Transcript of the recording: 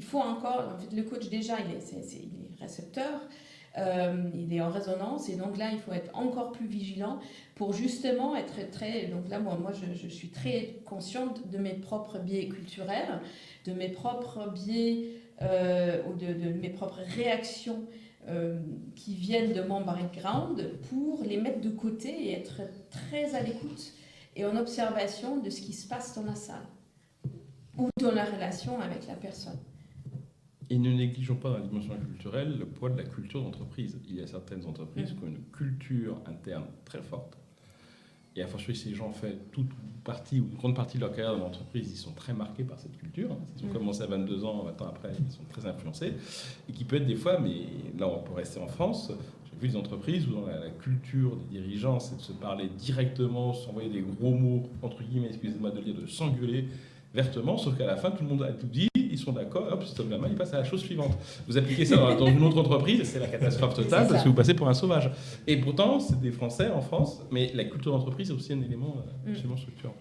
faut encore, en fait, le coach déjà, il est récepteur, il est en résonance, et donc là, il faut être encore plus vigilant pour justement être très... Donc là, moi je suis très consciente de mes propres biais culturels, de mes propres biais, ou de mes propres réactions qui viennent de mon background, pour les mettre de côté et être très à l'écoute et en observation de ce qui se passe dans la salle ou dans la relation avec la personne. Et ne négligeons pas dans la dimension culturelle le poids de la culture d'entreprise. Il y a certaines entreprises qui ont une culture interne très forte. Et à fortiori, si les gens font toute partie ou une grande partie de leur carrière dans l'entreprise, ils sont très marqués par cette culture. Ils ont commencé à 22 ans, 20 ans après, ils sont très influencés. Et qui peut être des fois, mais là on peut rester en France, j'ai vu des entreprises où dans la culture des dirigeants, c'est de se parler directement, s'envoyer des gros mots, entre guillemets, excusez-moi de le dire, de s'engueuler vertement, sauf qu'à la fin, tout le monde a tout dit, ils sont d'accord, hop, c'est homme la main, il passe à la chose suivante. Vous appliquez ça dans une autre entreprise, c'est la catastrophe totale parce que vous passez pour un sauvage. Et pourtant, c'est des Français en France, mais la culture d'entreprise est aussi un élément absolument structurant.